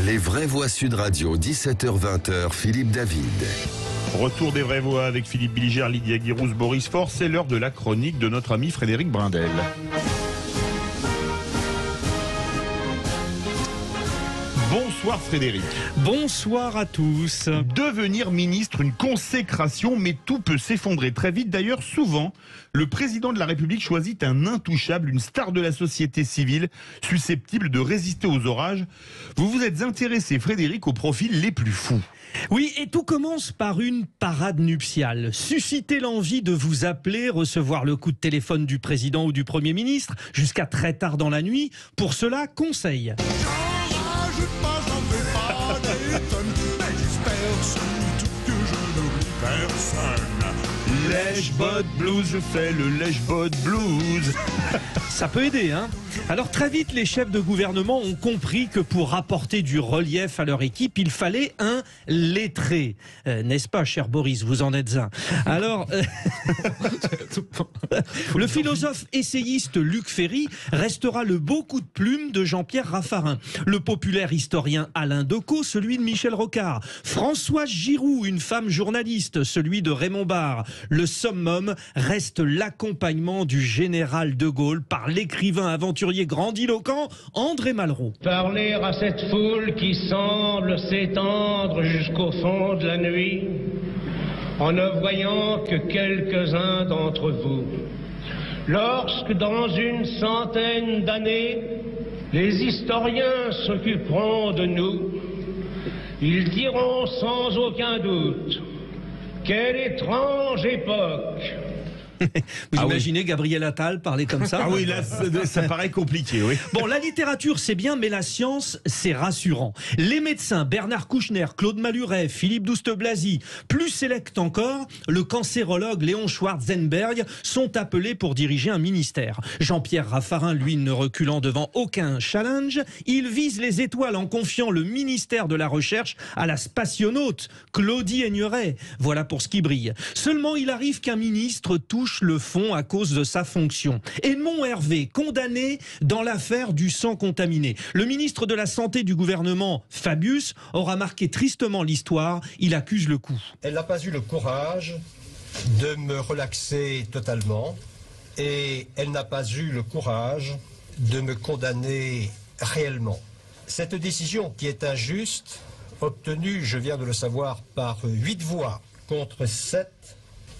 Les vraies voix Sud Radio, 17h-20h, Philippe David. Retour des vraies voix avec Philippe Bilger, Lydia Guirousse, Boris Force. C'est l'heure de la chronique de notre ami Frédéric Brindel. Bonsoir Frédéric. Bonsoir à tous. Devenir ministre, une consécration, mais tout peut s'effondrer très vite. D'ailleurs, souvent, le président de la République choisit un intouchable, une star de la société civile, susceptible de résister aux orages. Vous vous êtes intéressé, Frédéric, aux profils les plus fous. Oui, et tout commence par une parade nuptiale. Susciter l'envie de vous appeler, recevoir le coup de téléphone du président ou du Premier ministre, jusqu'à très tard dans la nuit. Pour cela, conseil. Lèche-bot blues, je fais le lèche-bot blues. Ça peut aider, hein. Alors très vite, les chefs de gouvernement ont compris que pour apporter du relief à leur équipe, il fallait un lettré. N'est-ce pas, cher Boris, vous en êtes un. Alors, le philosophe essayiste Luc Ferry restera le beau coup de plume de Jean-Pierre Raffarin. Le populaire historien Alain Decaux, celui de Michel Rocard. Françoise Giroud, une femme journaliste, celui de Raymond Barre. Le summum reste l'accompagnement du général de Gaulle par l'écrivain aventurier grandiloquent André Malraux. Parler à cette foule qui semble s'étendre jusqu'au fond de la nuit, en ne voyant que quelques-uns d'entre vous. Lorsque dans une centaine d'années, les historiens s'occuperont de nous, ils diront sans aucun doute: quelle étrange époque! Vous imaginez Gabriel Attal parler comme ça? Ah oui, là, ça paraît compliqué, oui. Bon, la littérature, c'est bien, mais la science, c'est rassurant. Les médecins Bernard Kouchner, Claude Maluret, Philippe Douste-Blazy, plus sélect encore, le cancérologue Léon Schwarzenberg sont appelés pour diriger un ministère. Jean-Pierre Raffarin, lui, ne reculant devant aucun challenge, il vise les étoiles en confiant le ministère de la Recherche à la spationaute Claudie Aigneret. Voilà pour ce qui brille. Seulement, il arrive qu'un ministre touche le fond à cause de sa fonction. Edmond Hervé, condamné dans l'affaire du sang contaminé. Le ministre de la Santé du gouvernement, Fabius, aura marqué tristement l'histoire. Il accuse le coup. Elle n'a pas eu le courage de me relaxer totalement et elle n'a pas eu le courage de me condamner réellement. Cette décision, qui est injuste, obtenue, je viens de le savoir, par 8 voix contre 7,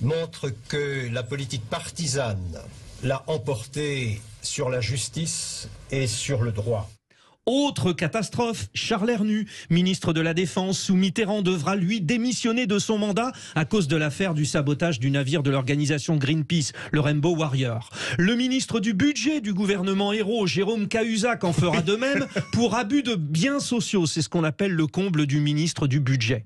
montre que la politique partisane l'a emporté sur la justice et sur le droit. Autre catastrophe, Charles Hernu, ministre de la Défense sous Mitterrand, devra lui démissionner de son mandat à cause de l'affaire du sabotage du navire de l'organisation Greenpeace, le Rainbow Warrior. Le ministre du Budget du gouvernement Hérault, Jérôme Cahuzac, en fera de même pour abus de biens sociaux. C'est ce qu'on appelle le comble du ministre du Budget.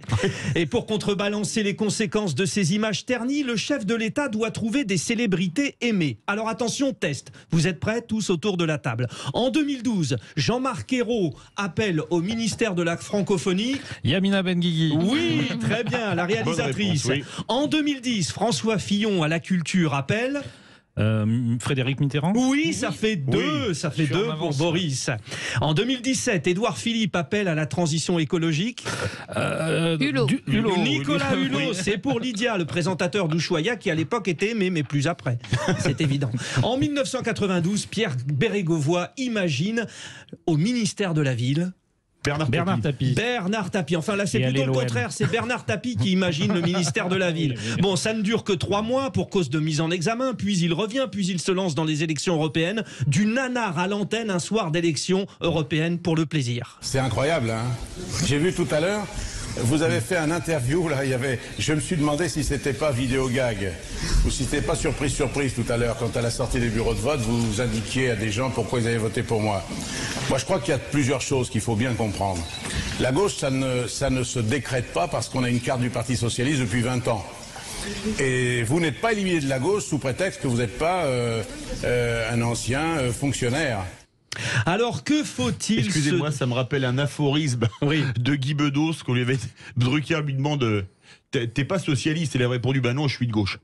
Et pour contrebalancer les conséquences de ces images ternies, le chef de l'État doit trouver des célébrités aimées. Alors attention, test. Vous êtes prêts tous autour de la table? En 2012, Jean-Marc Ayrault appelle au ministère de la francophonie Yamina Benguigui. Oui, très bien, la réalisatrice. Bonne réponse, oui. En 2010, François Fillon à la culture appelle Frédéric Mitterrand. Oui, ça fait deux, Oui, ça fait je suis deux en pour avance. Boris. En 2017, Édouard Philippe appelle à la transition écologique. Hulot. Nicolas Hulot, Oui. c'est pour Lydia, le présentateur d'Ushuaïa, qui à l'époque était aimé, mais plus après. C'est évident. En 1992, Pierre Bérégovoy imagine au ministère de la Ville Bernard Tapie. Bernard Tapie. Enfin là, c'est Et plutôt allez, le l'OM. contraire. C'est Bernard Tapie qui imagine le ministère de la Ville. Bon, ça ne dure que 3 mois pour cause de mise en examen. Puis il revient, puis il se lance dans les élections européennes. Du nanar à l'antenne un soir d'élections européennes pour le plaisir. C'est incroyable, hein. J'ai vu tout à l'heure, vous avez fait un interview, là, je me suis demandé si c'était pas vidéo gag, ou si c'était pas surprise tout à l'heure, quand à la sortie des bureaux de vote, vous indiquiez à des gens pourquoi ils avaient voté pour moi. Moi, je crois qu'il y a plusieurs choses qu'il faut bien comprendre. La gauche, ça ne se décrète pas parce qu'on a une carte du Parti Socialiste depuis 20 ans. Et vous n'êtes pas éliminé de la gauche sous prétexte que vous n'êtes pas un ancien fonctionnaire. Alors que faut-il Excusez-moi, ça me rappelle un aphorisme Oui. de Guy Bedos, qu'on lui avait... Drucker lui demande t'es pas socialiste. Elle a répondu, bah non, je suis de gauche.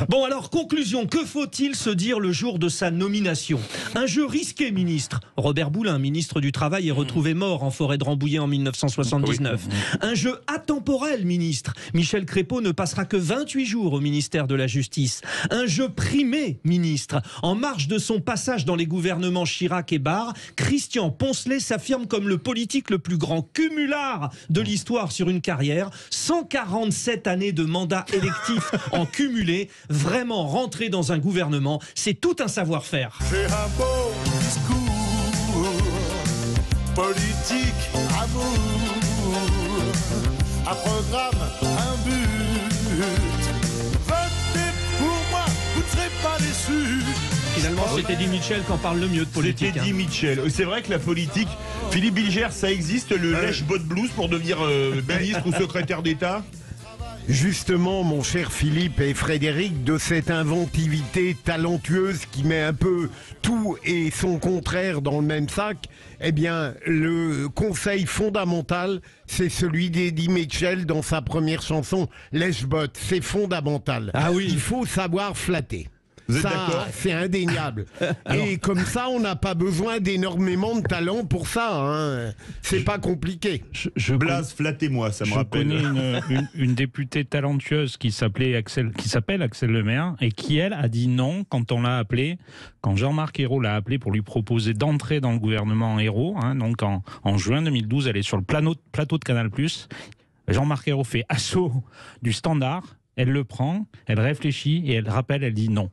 Bon alors, conclusion, que faut-il se dire le jour de sa nomination? Un jeu risqué, ministre. Robert Boulin, ministre du Travail, est retrouvé mort en forêt de Rambouillet en 1979. Un jeu atemporel, ministre. Michel Crépeau ne passera que 28 jours au ministère de la Justice. Un jeu primé, ministre. En marge de son passage dans les gouvernements Chirac et Barre, Christian Poncelet s'affirme comme le politique le plus grand cumulard de l'histoire sur une carrière. 147 années de mandat électif en cumulé. Vraiment, rentrer dans un gouvernement, c'est tout un savoir-faire. J'ai un beau discours, politique, amour, un programme, un but. Votez pour moi, vous ne serez pas déçus. Finalement, c'était Eddie Mitchell qui en parle le mieux de politique. C'était Eddie Mitchell. C'est vrai que la politique, Philippe Bilger, ça existe, le lèche-bot blues pour devenir ministre ou secrétaire d'État? Justement, mon cher Philippe et Frédéric, de cette inventivité talentueuse qui met un peu tout et son contraire dans le même sac, eh bien, le conseil fondamental, c'est celui d'Eddie Mitchell dans sa première chanson, Lèche-Bot. C'est fondamental. Ah oui. Il faut savoir flatter. Vous êtes Ça, d'accord? c'est indéniable. Et comme ça, on n'a pas besoin d'énormément de talent pour ça. Hein. C'est pas compliqué. Blaise, flattez-moi, ça me Je rappelle. connais une députée talentueuse qui s'appelle Axel Lemaire et qui, elle, a dit non quand on l'a appelée, quand Jean-Marc Ayrault l'a appelée pour lui proposer d'entrer dans le gouvernement Ayrault, hein, donc en juin 2012, elle est sur le plateau de Canal+. Jean-Marc Ayrault fait assaut du Standard, elle le prend, elle réfléchit et elle rappelle, elle dit non.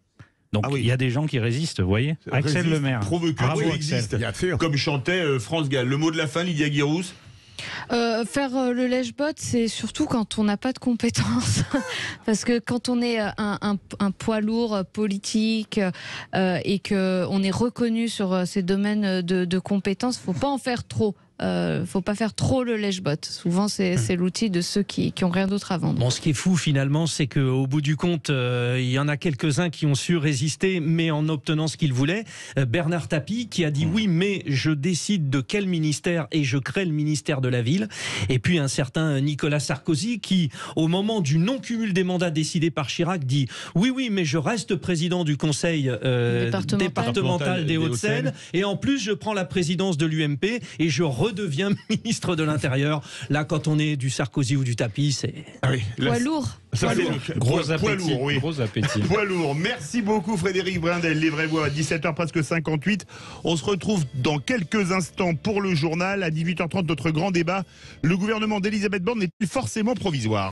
Donc il y a des gens qui résistent, vous voyez. Axel Lemaire. Prouve que Bravo, Dieu Axel. existe. Bien sûr. Comme chantait France Gall. Le mot de la fin, Lydia Guirous. Faire le lèche-bot, c'est surtout quand on n'a pas de compétences. Parce que quand on est un poids lourd politique et qu'on est reconnu sur ces domaines de compétences, il ne faut pas en faire trop. Faut pas faire trop le lèche-bot. Souvent, c'est l'outil de ceux qui ont rien d'autre à vendre. Bon, ce qui est fou finalement, c'est qu'au bout du compte, il y en a quelques-uns qui ont su résister, mais en obtenant ce qu'ils voulaient. Bernard Tapie qui a dit oui, mais je décide de quel ministère et je crée le ministère de la ville. Et puis un certain Nicolas Sarkozy qui, au moment du non-cumul des mandats décidé par Chirac, dit oui, mais je reste président du conseil départemental des Hauts-de-Seine et en plus je prends la présidence de l'UMP et je redevient ministre de l'Intérieur. Là, quand on est du Sarkozy ou du Tapie, c'est... Ah oui, Poids lourd. Ça, c'est Gros appétit. poids lourd, oui. Gros appétit. Poids lourd. Merci beaucoup Frédéric Brindel. Les vraies voix à 17h presque 58. On se retrouve dans quelques instants pour le journal. À 18h30, notre grand débat. Le gouvernement d'Elisabeth Borne n'est plus forcément provisoire.